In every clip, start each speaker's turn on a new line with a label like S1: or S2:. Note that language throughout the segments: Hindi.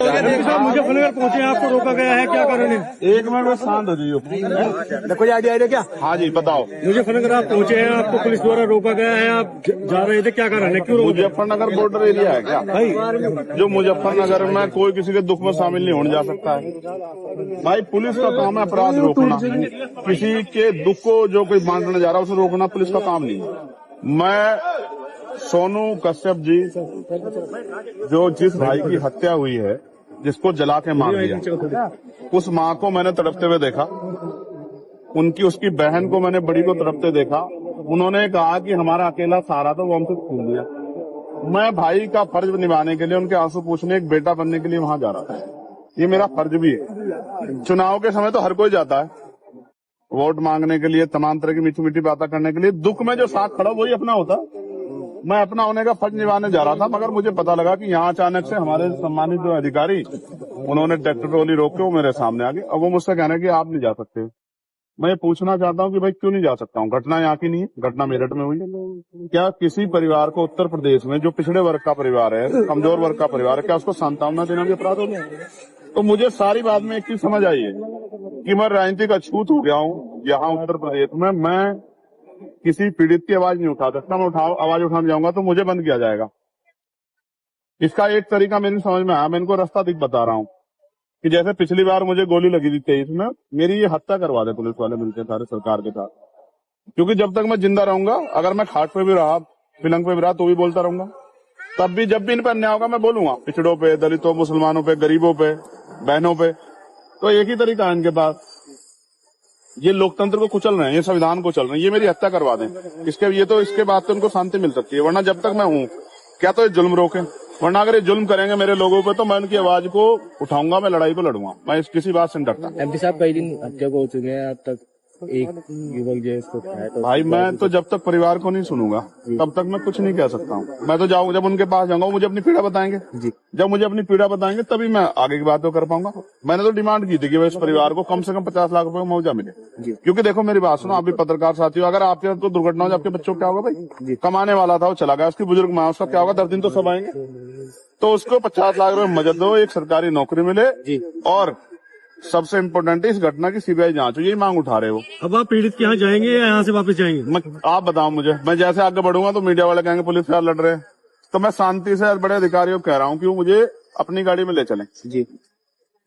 S1: मुजफ्फरनगर पहुंचे, आपको रोका गया है, क्या कारण है?
S2: एक मिनट में शांत हो जाइए।
S1: कोई आइडिया क्या?
S2: हाँ जी बताओ।
S1: मुजफ्फरनगर आप पहुंचे हैं, आपको पुलिस द्वारा रोका गया है, आप जा रहे थे, क्या कारण है, क्यों रोका?
S2: मुजफ्फरनगर बॉर्डर एरिया है क्या
S1: भाई?
S2: जो मुजफ्फरनगर में कोई किसी के दुख में शामिल नहीं होने जा सकता है भाई। पुलिस का काम है अपराध रोकना, किसी के दुख को जो कोई बांटने जा रहा है उसे रोकना पुलिस का काम नहीं है। मैं सोनू कश्यप जी, जो जिस भाई की हत्या हुई है, जिसको जला के मार दिया, उस माँ को मैंने तड़पते हुए देखा, उसकी बहन को मैंने बड़ी को तड़पते देखा। उन्होंने कहा कि हमारा अकेला सहारा था, वो हमसे छीन लिया। मैं भाई का फर्ज निभाने के लिए, उनके आंसू पूछने, एक बेटा बनने के लिए वहां जा रहा था। ये मेरा फर्ज भी है। चुनाव के समय तो हर कोई जाता है वोट मांगने के लिए, तमाम तरह की मीठी मीठी बातें करने के लिए। दुख में जो साथ खड़ा वही अपना होता। मैं अपना होने का फर्ज निभाने जा रहा था, मगर मुझे पता लगा कि यहाँ अचानक से हमारे सम्मानित जो अधिकारी, उन्होंने ट्रैक्टर ट्रॉली रोक के वो मेरे सामने आ गए। अब वो मुझसे कह रहे हैं कि आप नहीं जा सकते। मैं ये पूछना चाहता हूँ कि भाई क्यों नहीं जा सकता हूँ? घटना यहाँ की नहीं है, घटना मेरठ में हुई है। क्या किसी परिवार को उत्तर प्रदेश में, जो पिछड़े वर्ग का परिवार है, कमजोर वर्ग का परिवार है, क्या उसको सांत्वना देना भी अपराध हो गया? तो मुझे सारी बात में एक चीज समझ आई है कि मैं राजनीतिक अछूत हो गया हूँ। यहाँ उत्तर प्रदेश में मैं किसी पीड़ित की आवाज नहीं उठा सकता। मैं आवाज उठाने जाऊंगा तो मुझे बंद किया जाएगा। इसका एक तरीका मेरी समझ में आया, मैं इनको रास्ता बता रहा हूँ कि जैसे पिछली बार मुझे गोली लगी थी 23 में, मेरी ये हत्या करवा दे पुलिस वाले मिलकर सारे सरकार के साथ। क्योंकि जब तक मैं जिंदा रहूंगा, अगर मैं खाट पे भी रहा, पिलंग पे भी रहा, तो भी बोलता रहूंगा। तब भी जब भी इन पर अन्याय होगा मैं बोलूंगा, पिछड़ों पे, दलितों, मुसलमानों पे, गरीबों पे, बहनों पे। तो एक ही तरीका है इनके पास। ये लोकतंत्र को कुचल रहे हैं, ये संविधान को चल रहे हैं, ये मेरी हत्या करवा दें। इसके बाद तो उनको शांति मिल सकती है, वरना जब तक मैं हूँ क्या तो ये जुल्म रोके, वरना अगर ये जुल्म करेंगे मेरे लोगों पे तो मैं उनकी आवाज को उठाऊंगा, मैं लड़ाई को लड़ूंगा। मैं किसी बात से नहीं डरता।
S1: एमपी साहब कई दिन हत्या को हो चुके हैं, अब तक एक युवक जो इसको खाया तो
S2: भाई मैं तो जब तक परिवार को नहीं सुनूंगा तब तक मैं कुछ नहीं कह सकता हूँ। मैं तो जाऊंगा, जब उनके पास जाऊंगा वो मुझे अपनी पीड़ा बताएंगे। जब मुझे अपनी पीड़ा बताएंगे तभी मैं आगे की बात तो कर पाऊंगा। मैंने तो डिमांड की थी कि इस परिवार को कम से कम 50 लाख रुपए का मुआवजा मिले। क्योंकि देखो मेरी बात सुनो, आप भी पत्रकार साथी हो, अगर आपके तो दुर्घटना हो, आपके बच्चों को क्या होगा भाई? कमाने वाला था वो चला गया, उसकी बुजुर्ग माँ, उसका क्या होगा? 10 दिन तो सब आएंगे। तो उसको 50 लाख रुपए मदद दो, एक सरकारी नौकरी मिले, और सबसे इम्पोर्टेंट है इस घटना की सीबीआई जांच हो। यही मांग उठा रहे हो। अब आप पीड़ित के यहाँ जाएंगे या यहाँ से वापस जाएंगे? आप बताओ मुझे। मैं जैसे आगे बढ़ूंगा तो मीडिया वाले कहेंगे पुलिस वाले लड़ रहे हैं, तो मैं शांति से बड़े अधिकारियों को कह रहा हूँ कि वो मुझे अपनी गाड़ी में ले चलें,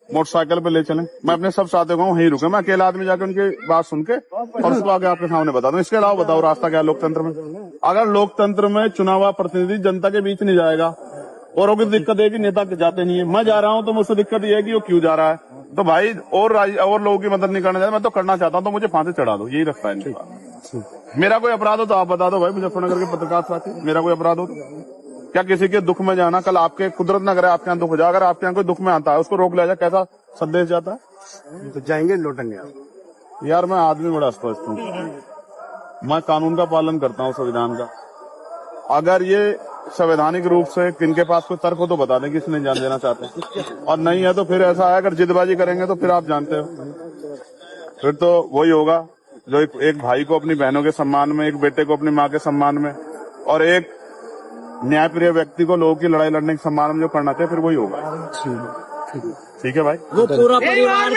S2: मोटरसाइकिल पे ले चलें। मैं अपने सब साथियों को वहीं रुके, मैं अकेला आदमी जाकर उनकी बात सुन के और उसको आगे आपके सामने बता दूं। इसके अलावा बताओ रास्ता क्या है लोकतंत्र में? अगर लोकतंत्र में चुनाव प्रतिनिधि जनता के बीच नहीं जाएगा और वो दिक्कत है कि नेता जाते नहीं है, मैं जा रहा हूं तो मुझसे दिक्कत ये है कि वो क्यों जा रहा है। तो भाई और लोगों की मदद नहीं करना चाहता, मैं तो करना चाहता हूं, तो मुझे फांसी चढ़ा दो, यही रखता है इनके पास। मेरा कोई अपराध हो तो आप बता दो भाई, मुजफ्फरनगर के पत्रकार साथी, मेरा कोई अपराध हो? क्या किसी के दुख में जाना, कल आपके कुदरत न करे आपके यहाँ दुख हो जाए, अगर आपके यहाँ कोई दुख में आता है उसको रोक लिया जाए, कैसा संदेश जाता है?
S1: तो जाएंगे लौटेंगे।
S2: यार मैं आदमी बड़ा स्पष्ट हूँ, मैं कानून का पालन करता हूँ, संविधान का। अगर ये संवैधानिक रूप से किनके पास कोई तर्क हो तो बता दें कि इसने जान देना चाहते हैं, और नहीं है तो फिर ऐसा है, अगर जिदबाजी करेंगे तो फिर आप जानते हो, फिर तो वही होगा जो एक भाई को अपनी बहनों के सम्मान में, एक बेटे को अपनी माँ के सम्मान में, और एक न्यायप्रिय व्यक्ति को लोगों की लड़ाई लड़ने के सम्मान में जो करना चाहिए, फिर वही होगा। ठीक है भाई।
S1: वो पूरा परिवार